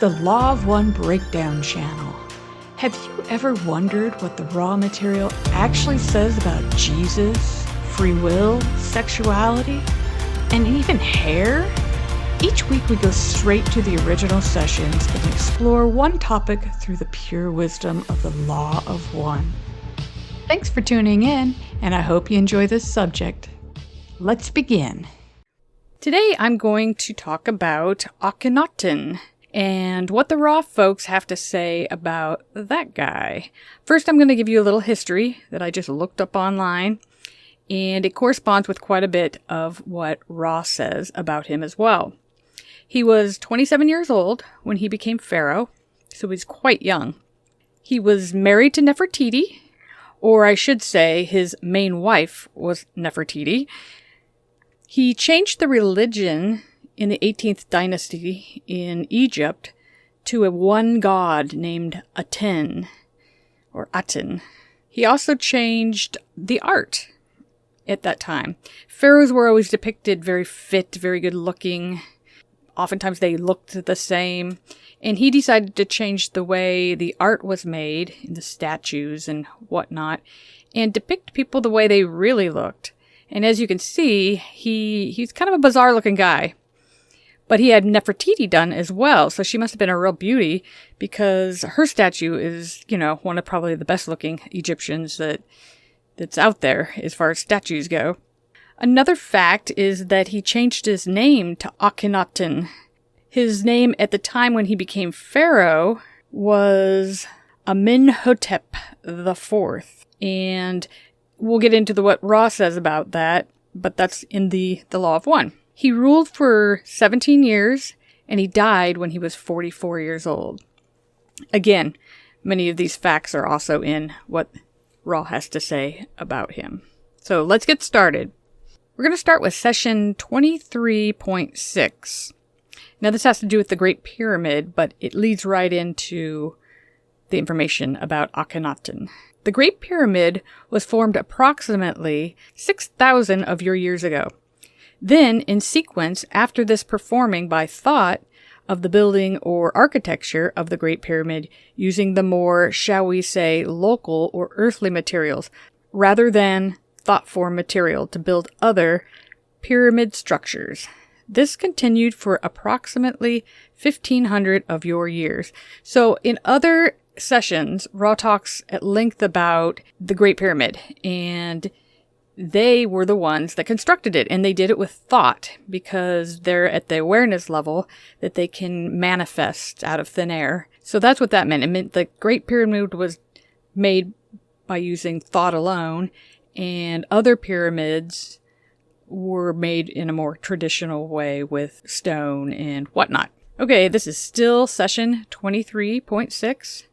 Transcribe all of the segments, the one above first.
the Law of One Breakdown channel. Have you ever wondered what the raw material actually says about Jesus, free will, sexuality, and even hair? Each week we go straight to the original sessions and explore one topic through the pure wisdom of the Law of One. Thanks for tuning in, and I hope you enjoy this subject. Let's begin. Today I'm going to talk about Akhenaten and what the Raw folks have to say about that guy. First, I'm going to give you a little history that I just looked up online, and it corresponds with quite a bit of what Ra says about him as well. He was 27 years old when he became pharaoh, so he's quite young. He was married to Nefertiti, or I should say his main wife was Nefertiti. He changed the religion in the 18th dynasty in Egypt to a one god named Aten, or Aten. He also changed the art at that time. Pharaohs were always depicted very fit, very good looking. Oftentimes they looked the same. And he decided to change the way the art was made, the statues and whatnot, and depict people the way they really looked. And as you can see, he's kind of a bizarre looking guy. But he had Nefertiti done as well, so she must have been a real beauty because her statue is, one of probably the best looking Egyptians that's out there as far as statues go. Another fact is that he changed his name to Akhenaten. His name at the time when he became pharaoh was Amenhotep IV. And we'll get into what Ra says about that, but that's in the Law of One. He ruled for 17 years, and he died when he was 44 years old. Again, many of these facts are also in what Ra has to say about him. So let's get started. We're going to start with session 23.6. Now this has to do with the Great Pyramid, but it leads right into the information about Akhenaten. The Great Pyramid was formed approximately 6,000 of your years ago. Then, in sequence, after this performing by thought of the building or architecture of the Great Pyramid using the more, shall we say, local or earthly materials, rather than thought form material to build other pyramid structures. This continued for approximately 1,500 of your years. So in other sessions, Ra talks at length about the Great Pyramid, and they were the ones that constructed it, and they did it with thought because they're at the awareness level that they can manifest out of thin air. So that's what that meant. It meant the Great Pyramid was made by using thought alone, and other pyramids were made in a more traditional way with stone and whatnot. Okay, this is still session 23.6.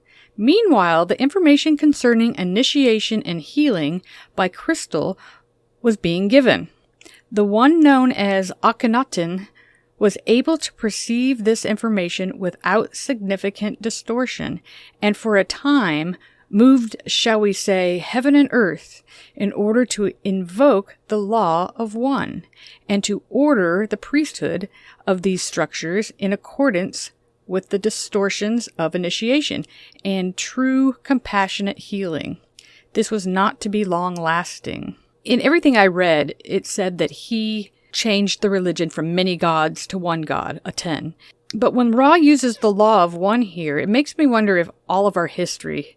Meanwhile, the information concerning initiation and healing by crystal was being given. The one known as Akhenaten was able to perceive this information without significant distortion, and for a time moved, shall we say, heaven and earth in order to invoke the Law of One and to order the priesthood of these structures in accordance with the distortions of initiation and true compassionate healing. This was not to be long-lasting. In everything I read, it said that he changed the religion from many gods to one god, Aten. But when Ra uses the Law of One here, it makes me wonder if all of our history,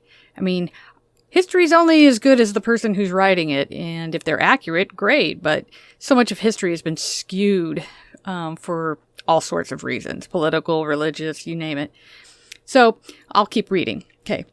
history's only as good as the person who's writing it, and if they're accurate, great, but so much of history has been skewed for all sorts of reasons, political, religious, you name it. So I'll keep reading. Okay.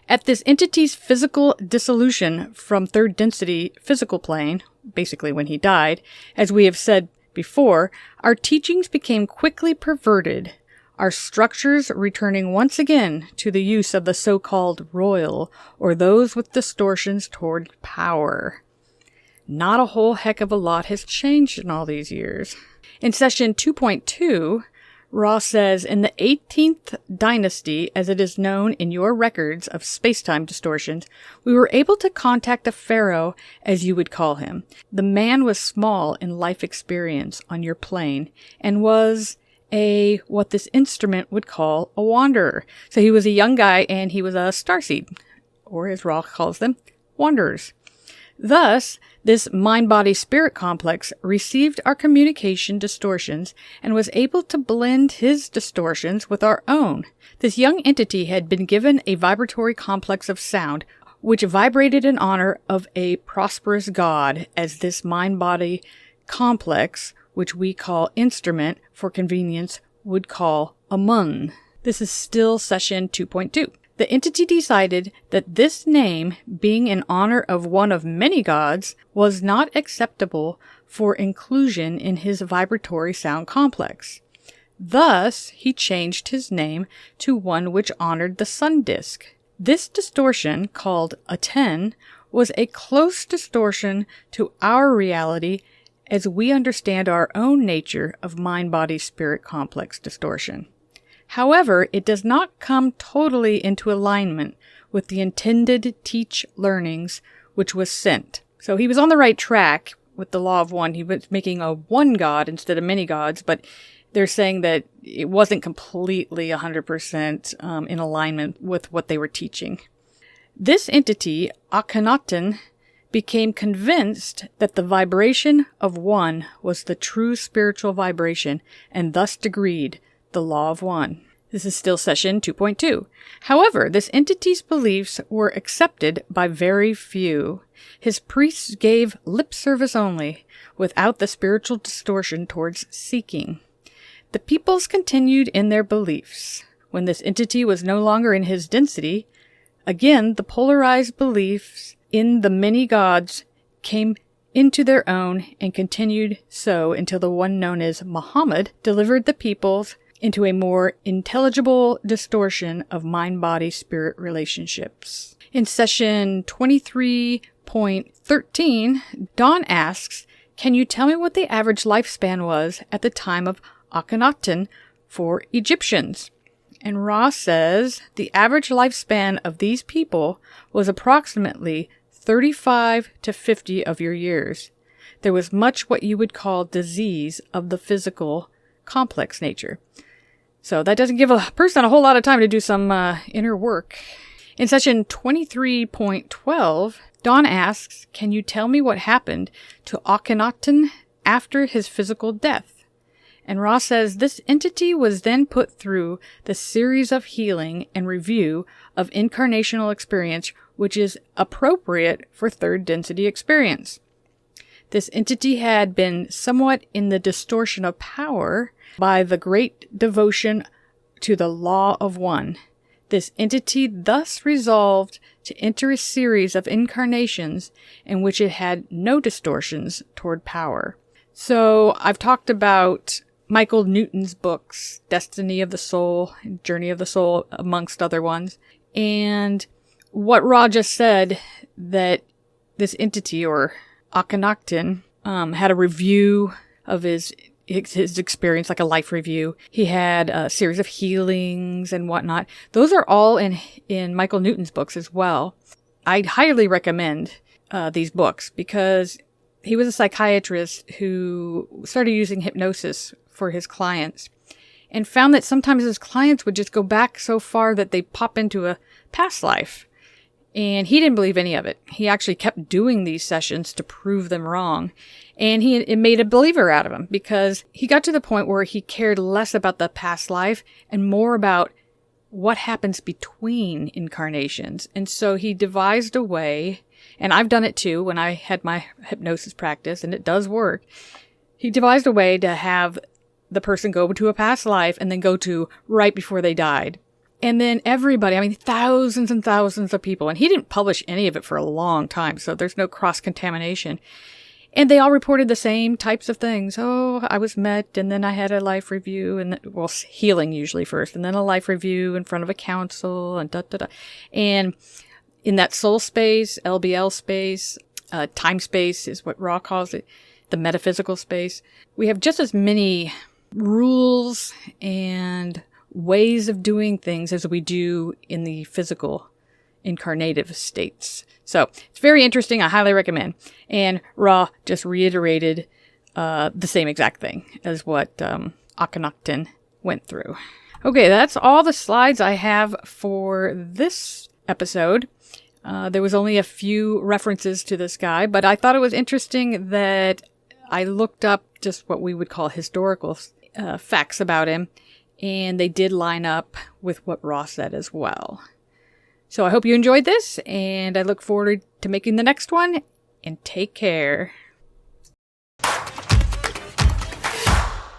At this entity's physical dissolution from third density physical plane, basically when he died, as we have said before, our teachings became quickly perverted, our structures returning once again to the use of the so-called royal, or those with distortions toward power. Not a whole heck of a lot has changed in all these years. In session 2.2, Ra says, in the 18th dynasty, as it is known in your records of space-time distortions, we were able to contact a pharaoh, as you would call him. The man was small in life experience on your plane and was what this instrument would call a wanderer. So he was a young guy and he was a starseed, or as Ra calls them, wanderers. Thus, this mind-body-spirit complex received our communication distortions and was able to blend his distortions with our own. This young entity had been given a vibratory complex of sound, which vibrated in honor of a prosperous god, as this mind-body complex, which we call instrument for convenience, would call a mun. This is still session 2.2. The entity decided that this name, being in honor of one of many gods, was not acceptable for inclusion in his vibratory sound complex. Thus, he changed his name to one which honored the sun disk. This distortion, called Aten, was a close distortion to our reality as we understand our own nature of mind-body-spirit complex distortion. However, it does not come totally into alignment with the intended teach learnings which was sent. So he was on the right track with the law of one. He was making a one god instead of many gods, but they're saying that it wasn't completely 100% in alignment with what they were teaching. This entity, Akhenaten, became convinced that the vibration of one was the true spiritual vibration and thus decreed the law of one. This is still session 2.2. However, this entity's beliefs were accepted by very few. His priests gave lip service only, without the spiritual distortion towards seeking. The peoples continued in their beliefs. When this entity was no longer in his density, again the polarized beliefs in the many gods came into their own and continued so until the one known as Muhammad delivered the peoples into a more intelligible distortion of mind-body-spirit relationships. In session 23.13, Dawn asks, "Can you tell me what the average lifespan was at the time of Akhenaten for Egyptians?" And Ra says, the average lifespan of these people was approximately 35 to 50 of your years. There was much what you would call disease of the physical complex nature. So that doesn't give a person a whole lot of time to do some inner work. In session 23.12, Dawn asks, "Can you tell me what happened to Akhenaten after his physical death?" And Ra says this entity was then put through the series of healing and review of incarnational experience, which is appropriate for third density experience. This entity had been somewhat in the distortion of power by the great devotion to the law of one. This entity thus resolved to enter a series of incarnations in which it had no distortions toward power. So I've talked about Michael Newton's books, Destiny of the Soul, Journey of the Soul, amongst other ones. And what Ra just said, that this entity, or Akhenaten, had a review of his experience, like a life review. He had a series of healings and whatnot. Those are all in Michael Newton's books as well. I'd highly recommend these books because he was a psychiatrist who started using hypnosis for his clients and found that sometimes his clients would just go back so far that they pop into a past life. And he didn't believe any of it. He actually kept doing these sessions to prove them wrong. And it made a believer out of him because he got to the point where he cared less about the past life and more about what happens between incarnations. And so he devised a way, and I've done it too when I had my hypnosis practice, and it does work. He devised a way to have the person go to a past life and then go to right before they died. And then everybody, thousands and thousands of people, and he didn't publish any of it for a long time, so there's no cross-contamination. And they all reported the same types of things. Oh, I was met, and then I had a life review, and healing usually first, and then a life review in front of a council, and da-da-da. And in that soul space, LBL space, time space is what Ra calls it, the metaphysical space, we have just as many rules and ways of doing things as we do in the physical incarnative states. So it's very interesting. I highly recommend. And Ra just reiterated the same exact thing as what Akhenaten went through. Okay, that's all the slides I have for this episode. There was only a few references to this guy, but I thought it was interesting that I looked up just what we would call historical facts about him, and they did line up with what Ross said as well. So I hope you enjoyed this, and I look forward to making the next one, and take care.